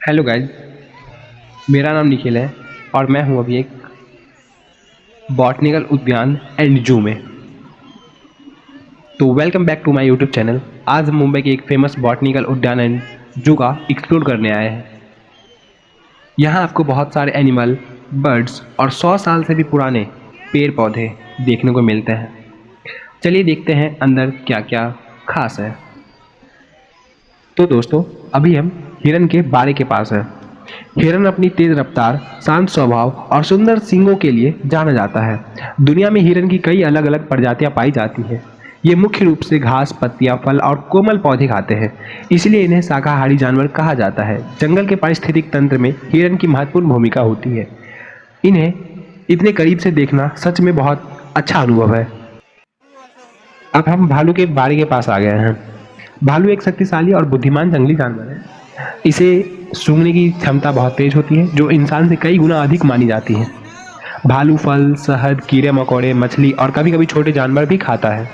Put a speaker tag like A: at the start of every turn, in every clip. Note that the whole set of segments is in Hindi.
A: Hello guys. मेरा नाम निखिल है और मैं हूं अभी एक बॉटनिकल उद्यान एंड जू में। तो welcome back to my YouTube channel. आज हम मुंबई के एक फेमस बॉटनिकल उद्यान एंड जू का एक्सप्लोर करने आए हैं। यहाँ आपको बहुत सारे एनिमल, बर्ड्स और 100 साल से भी पुराने पेड़ पौधे देखने को मिलते हैं। चलिए देखते हैं अंदर क्या क्या खास है। तो दोस्तों, अभी हम हिरन के बाड़े के पास है। हिरन अपनी तेज रफ्तार, शांत स्वभाव और सुंदर सींगों के लिए जाना जाता है। दुनिया में हिरन की कई अलग अलग प्रजातियां पाई जाती हैं। ये मुख्य रूप से घास, पत्तियां, फल और कोमल पौधे खाते हैं, इसलिए इन्हें शाकाहारी जानवर कहा जाता है। जंगल के पारिस्थितिक तंत्र में हिरन की महत्वपूर्ण भूमिका होती है। इन्हें इतने करीब से देखना सच में बहुत अच्छा अनुभव है। अब हम भालू के बाड़े के पास आ गए हैं। भालू एक शक्तिशाली और बुद्धिमान जंगली जानवर है। इसे सूंघने की क्षमता बहुत तेज होती है, जो इंसान से कई गुना अधिक मानी जाती है। भालू फल, शहद, कीड़े मकोड़े, मछली और कभी कभी छोटे जानवर भी खाता है,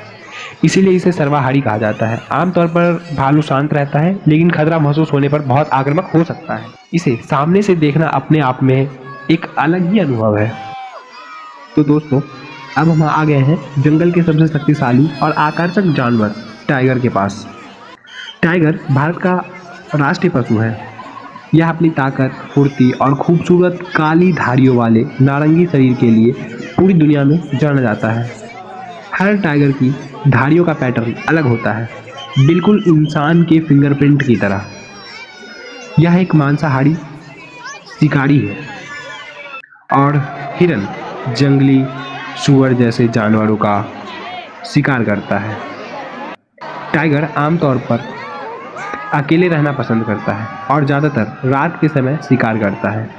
A: इसीलिए इसे सर्वाहारी कहा जाता है। आमतौर पर भालू शांत रहता है, लेकिन खतरा महसूस होने पर बहुत आक्रामक हो सकता है। इसे सामने से देखना अपने आप में एक अलग ही अनुभव है। तो दोस्तों, अब हम आ गए हैं जंगल के सबसे शक्तिशाली और आकर्षक जानवर टाइगर के पास। टाइगर भारत का राष्ट्रीय पशु है। यह अपनी ताकत, फुर्ती और खूबसूरत काली धारियों वाले नारंगी शरीर के लिए पूरी दुनिया में जाना जाता है। हर टाइगर की धारियों का पैटर्न अलग होता है, बिल्कुल इंसान के फिंगरप्रिंट की तरह। यह एक मांसाहारी शिकारी है और हिरन, जंगली सूअर जैसे जानवरों का शिकार करता है। टाइगर आमतौर पर अकेले रहना पसंद करता है और ज़्यादातर रात के समय शिकार करता है।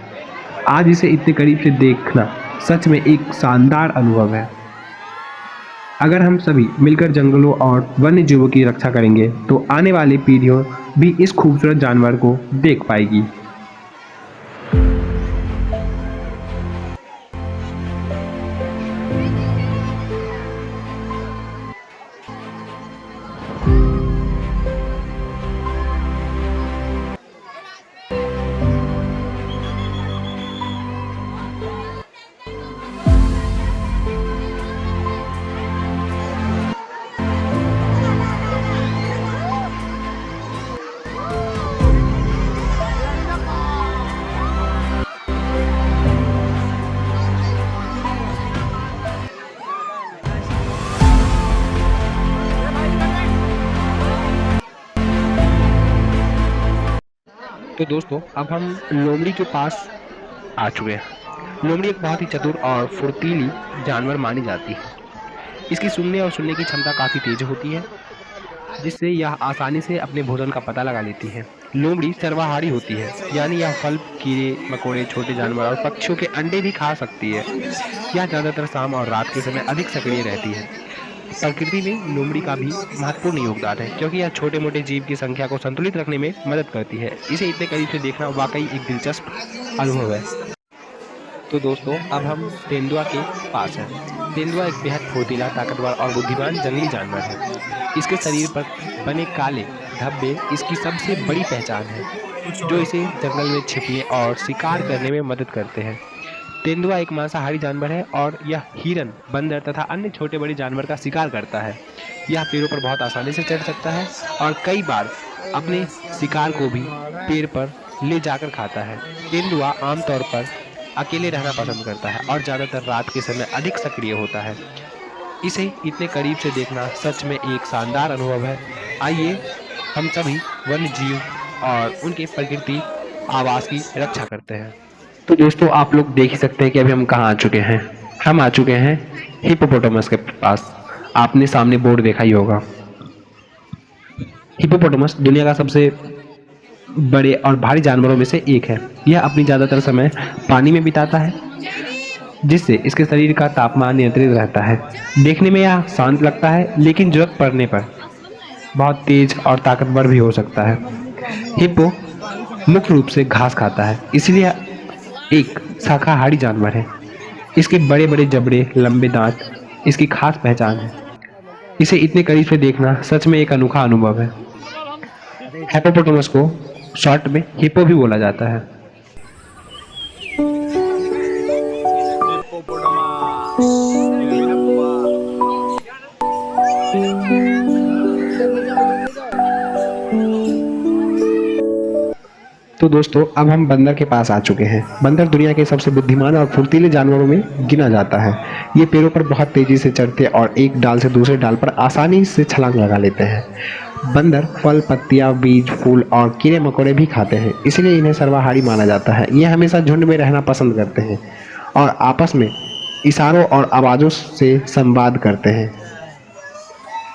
A: आज इसे इतने करीब से देखना सच में एक शानदार अनुभव है। अगर हम सभी मिलकर जंगलों और वन्य जीवों की रक्षा करेंगे तो आने वाली पीढ़ियों भी इस खूबसूरत जानवर को देख पाएगी। तो दोस्तों, अब हम लोमड़ी के पास आ चुके हैं। लोमड़ी एक बहुत ही चतुर और फुर्तीली जानवर मानी जाती है। इसकी सुनने और सुनने की क्षमता काफ़ी तेज होती है, जिससे यह आसानी से अपने भोजन का पता लगा लेती है। लोमड़ी सर्वाहारी होती है, यानी यह फल, कीड़े मकोड़े, छोटे जानवर और पक्षियों के अंडे भी खा सकती है। यह ज़्यादातर शाम और रात के समय अधिक सक्रिय रहती है। प्रकृति में लोमड़ी का भी महत्वपूर्ण योगदान है, क्योंकि यह छोटे मोटे जीव की संख्या को संतुलित रखने में मदद करती है। इसे इतने करीब से देखना वाकई एक दिलचस्प अनुभव है। तो दोस्तों, अब हम तेंदुआ के पास हैं। तेंदुआ एक बेहद फुर्तीला, ताकतवर और बुद्धिमान जंगली जानवर है। इसके शरीर पर बने काले धब्बे इसकी सबसे बड़ी पहचान है, जो इसे जंगल में छिपने और शिकार करने में मदद करते हैं। तेंदुआ एक मांसाहारी जानवर है और यह हिरन, बंदर तथा अन्य छोटे बड़े जानवर का शिकार करता है। यह पेड़ों पर बहुत आसानी से चढ़ सकता है और कई बार अपने शिकार को भी पेड़ पर ले जाकर खाता है। तेंदुआ आमतौर पर अकेले रहना पसंद करता है और ज़्यादातर रात के समय अधिक सक्रिय होता है। इसे इतने करीब से देखना सच में एक शानदार अनुभव है। आइए हम सभी वन्य जीव और उनके प्रकृति आवास की रक्षा करते हैं। तो दोस्तों, आप लोग देख ही सकते हैं कि अभी हम कहाँ आ चुके हैं। हम आ चुके हैं हिप्पोपोटामस के पास। आपने सामने बोर्ड देखा ही होगा। हिप्पोपोटामस दुनिया का सबसे बड़े और भारी जानवरों में से एक है। यह अपनी ज़्यादातर समय पानी में बिताता है, जिससे इसके शरीर का तापमान नियंत्रित रहता है। देखने में यह शांत लगता है, लेकिन जरूरत पड़ने पर बहुत तेज और ताकतवर भी हो सकता है। हिप्पो मुख्य रूप से घास खाता है, इसलिए एक शाकाहारी जानवर है। इसके बड़े बड़े जबड़े, लंबे दांत इसकी खास पहचान है। इसे इतने करीब से देखना सच में एक अनोखा अनुभव है। हिप्पोपोटामस को शॉर्ट में हिप्पो भी बोला जाता है। तो दोस्तों अब हम बंदर के पास आ चुके हैं। बंदर दुनिया के सबसे बुद्धिमान और फुर्तीले जानवरों में गिना जाता है। ये पेड़ों पर बहुत तेजी से चढ़ते और एक डाल से दूसरे डाल पर आसानी से छलांग लगा लेते हैं। बंदर फल, पत्तियां, बीज, फूल और कीड़े मकोड़े भी खाते हैं, इसलिए इन्हें सर्वाहारी माना जाता है। ये हमेशा झुंड में रहना पसंद करते हैं और आपस में इशारों और आवाज़ों से संवाद करते हैं।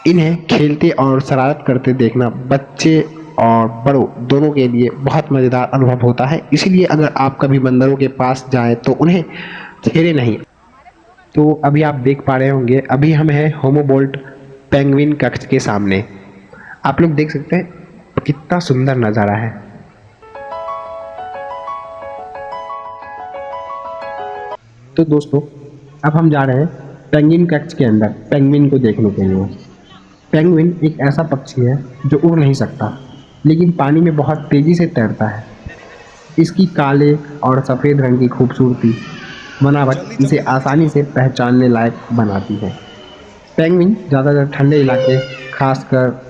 A: इन्हें खेलते और शरारत करते देखना बच्चे और बड़ों दोनों के लिए बहुत मज़ेदार अनुभव होता है। इसीलिए अगर आप कभी बंदरों के पास जाएं तो उन्हें छेड़े नहीं। तो अभी आप देख पा रहे होंगे, अभी हम हैं होमोबोल्ट पेंगुइन कक्ष के सामने। आप लोग देख सकते हैं कितना सुंदर नज़ारा है। तो दोस्तों अब हम जा रहे हैं पेंगुइन कक्ष के अंदर पेंगुइन को देखने के लिए। पेंगुइन एक ऐसा पक्षी है जो उड़ नहीं सकता, लेकिन पानी में बहुत तेज़ी से तैरता है। इसकी काले और सफ़ेद रंग की खूबसूरती बनावट इसे आसानी से पहचानने लायक बनाती है। पेंगुइन ज़्यादातर ठंडे इलाके, खासकर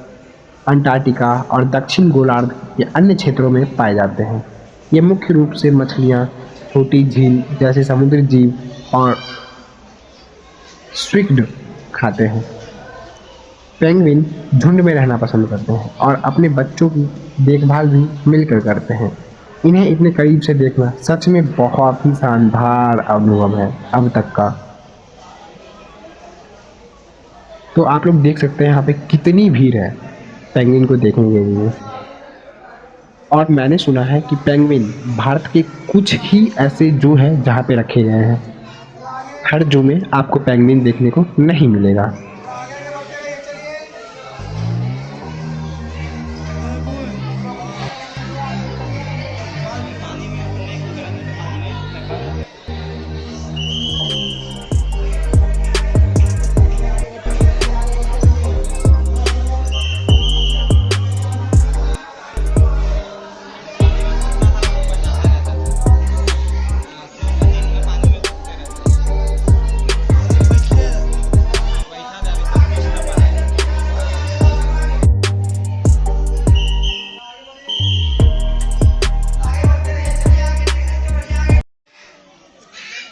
A: अंटार्कटिका और दक्षिण गोलार्ध के अन्य क्षेत्रों में पाए जाते हैं। ये मुख्य रूप से मछलियाँ, छोटी झील जैसे समुद्री जीव और स्क्विड खाते हैं। पेंगुइन झुंड में रहना पसंद करते हैं और अपने बच्चों की देखभाल भी मिलकर करते हैं। इन्हें इतने करीब से देखना सच में बहुत ही शानदार अनुभव है अब तक का। तो आप लोग देख सकते हैं यहाँ पे कितनी भीड़ है पेंगुइन को देखने के लिए। और मैंने सुना है कि पेंगुइन भारत के कुछ ही ऐसे जू हैं जहाँ पे रखे गए हैं। हर जू में आपको पेंगुइन देखने को नहीं मिलेगा।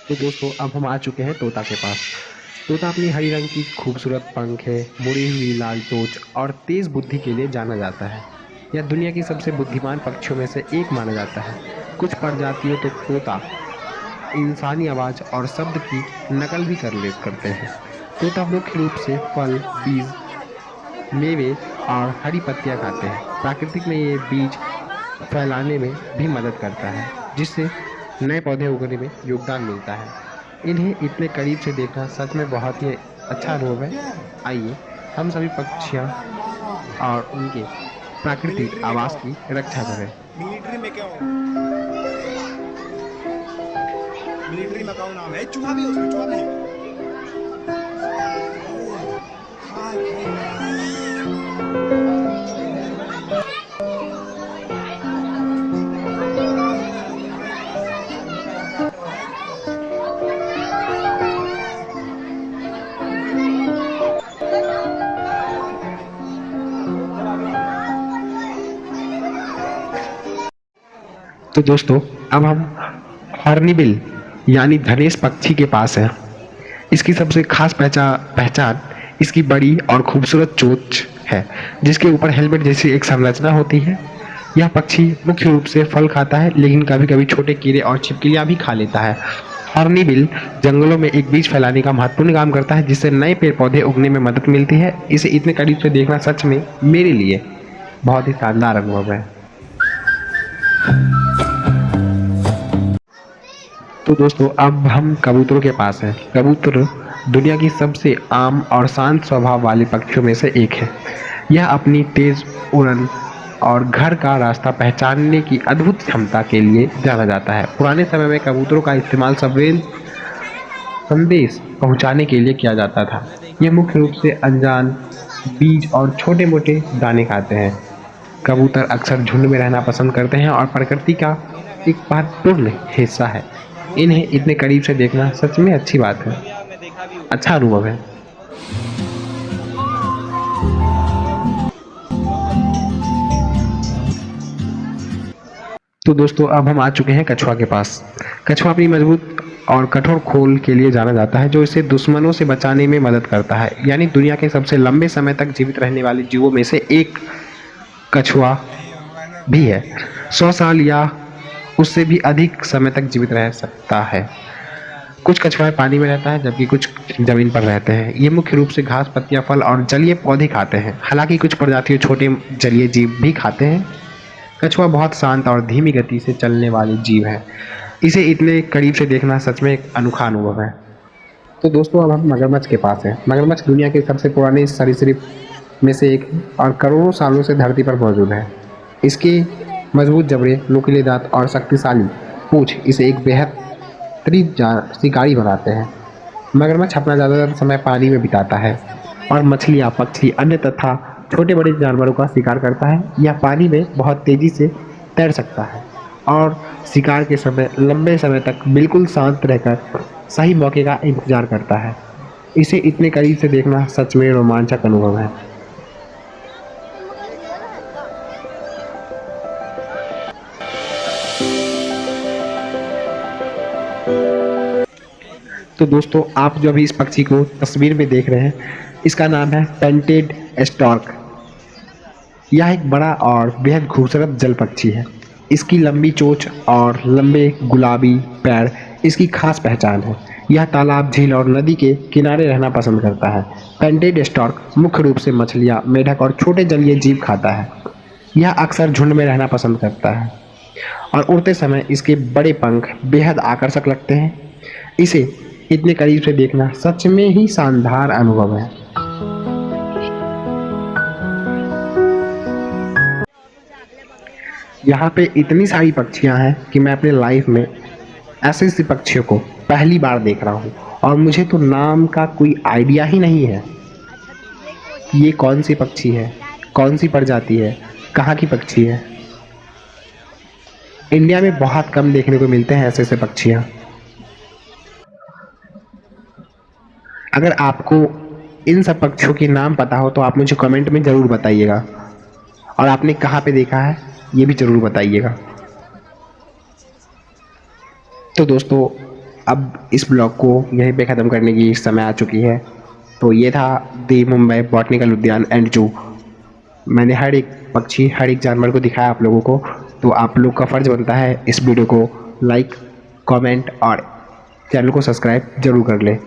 A: तो दोस्तों अब हम आ चुके हैं तोता के पास। तोता अपनी हरी रंग की खूबसूरत पंखें, मुड़ी हुई लाल चोंच और तेज़ बुद्धि के लिए जाना जाता है। यह दुनिया की सबसे बुद्धिमान पक्षियों में से एक माना जाता है। कुछ प्रजातियों तो तोता इंसानी आवाज़ और शब्द की नकल भी करते हैं। तोता मुख्य रूप से फल, बीज, मेवे और हरी पत्तियाँ खाते हैं। प्राकृतिक में ये बीज फैलाने में भी मदद करता है, जिससे नए पौधे उगने में योगदान मिलता है। इन्हें इतने करीब से देखना सच में बहुत ही अच्छा अनुभव है। आइए हम सभी पक्षियाँ और उनके प्राकृतिक आवास की रक्षा करें।
B: मिलिट्री में क्या हो? मिलिट्री मकाऊ नाम है। चूहा भी है उसमें, चूहा भी है।
A: तो दोस्तों अब हम हॉर्नबिल यानी धनेश पक्षी के पास है। इसकी सबसे खास पहचान इसकी बड़ी और खूबसूरत चोंच है, जिसके ऊपर हेलमेट जैसी एक संरचना होती है। यह पक्षी मुख्य रूप से फल खाता है, लेकिन कभी कभी छोटे कीड़े और छिपकलियां भी खा लेता है। हॉर्नबिल जंगलों में एक बीज फैलाने का महत्वपूर्ण काम करता है, जिससे नए पेड़ पौधे उगने में मदद मिलती है। इसे इतने करीब से देखना सच में मेरे लिए बहुत ही शानदार अनुभव है। तो दोस्तों अब हम कबूतरों के पास हैं। कबूतर दुनिया की सबसे आम और शांत स्वभाव वाले पक्षियों में से एक है। यह अपनी तेज उड़न और घर का रास्ता पहचानने की अद्भुत क्षमता के लिए जाना जाता है। पुराने समय में कबूतरों का इस्तेमाल संदेश पहुंचाने के लिए किया जाता था। ये मुख्य रूप से अनजान बीज और छोटे मोटे दाने खाते हैं। कबूतर अक्सर झुंड में रहना पसंद करते हैं और प्रकृति का एक महत्वपूर्ण हिस्सा है। इन्हें इतने करीब से देखना सच में अच्छी बात है, अच्छा अनुभव है। तो दोस्तों अब हम आ चुके हैं कछुआ के पास। कछुआ अपनी मजबूत और कठोर खोल के लिए जाना जाता है, जो इसे दुश्मनों से बचाने में मदद करता है। यानी दुनिया के सबसे लंबे समय तक जीवित रहने वाले जीवों में से एक कछुआ भी है। 100 साल या उससे भी अधिक समय तक जीवित रह सकता है। कुछ कछुआ पानी में रहता है जबकि कुछ जमीन पर रहते हैं। ये मुख्य रूप से घास, पत्तियां, फल और जलीय पौधे खाते हैं। हालांकि कुछ प्रजातियों छोटे जलीय जीव भी खाते हैं। कछुआ बहुत शांत और धीमी गति से चलने वाले जीव है। इसे इतने करीब से देखना सच में एक अनोखा अनुभव है। तो दोस्तों अब हम मगरमच्छ के पास हैं। मगरमच्छ दुनिया के सबसे पुराने सरीसृप में से एक है और करोड़ों सालों से धरती पर मौजूद है। इसके मजबूत जबड़े, नुकीले दांत और शक्तिशाली पूंछ इसे एक बेहतरीन शिकारी बनाते हैं। मगरमच्छ अपना ज़्यादातर समय पानी में बिताता है और मछलियाँ, पक्षी, अन्य तथा छोटे बड़े जानवरों का शिकार करता है। यह पानी में बहुत तेज़ी से तैर सकता है और शिकार के समय लंबे समय तक बिल्कुल शांत रहकर सही मौके का इंतजार करता है। इसे इतने करीब से देखना सच में रोमांचक अनुभव है। तो दोस्तों आप जो अभी इस पक्षी को तस्वीर में देख रहे हैं, इसका नाम है पेंटेड स्टॉर्क। यह एक बड़ा और बेहद खूबसूरत जल पक्षी है। इसकी लंबी चोंच और लंबे गुलाबी पैर इसकी खास पहचान है। यह तालाब, झील और नदी के किनारे रहना पसंद करता है। पेंटेड स्टॉर्क मुख्य रूप से मछलियाँ, मेढक और छोटे जलीय जीव खाता है। यह अक्सर झुंड में रहना पसंद करता है और उड़ते समय इसके बड़े पंख बेहद आकर्षक लगते हैं। इसे इतने करीब से देखना सच में ही शानदार अनुभव है। यहाँ पे इतनी सारी पक्षियाँ हैं कि मैं अपने लाइफ में ऐसे ऐसे पक्षियों को पहली बार देख रहा हूँ और मुझे तो नाम का कोई आइडिया ही नहीं है कि ये कौन सी पक्षी है, कौन सी प्रजाति है, कहाँ की पक्षी है। इंडिया में बहुत कम देखने को मिलते हैं ऐसे ऐसे पक्षियाँ। अगर आपको इन सब पक्षियों के नाम पता हो तो आप मुझे कमेंट में ज़रूर बताइएगा और आपने कहाँ पे देखा है ये भी ज़रूर बताइएगा। तो दोस्तों अब इस ब्लॉग को यहीं पे ख़त्म करने की समय आ चुकी है। तो ये था दी मुंबई बॉटनिकल उद्यान एंड जू। मैंने हर एक पक्षी, हर एक जानवर को दिखाया आप लोगों को। तो आप लोग का फ़र्ज़ बनता है इस वीडियो को लाइक, कमेंट और चैनल को सब्सक्राइब ज़रूर कर लें।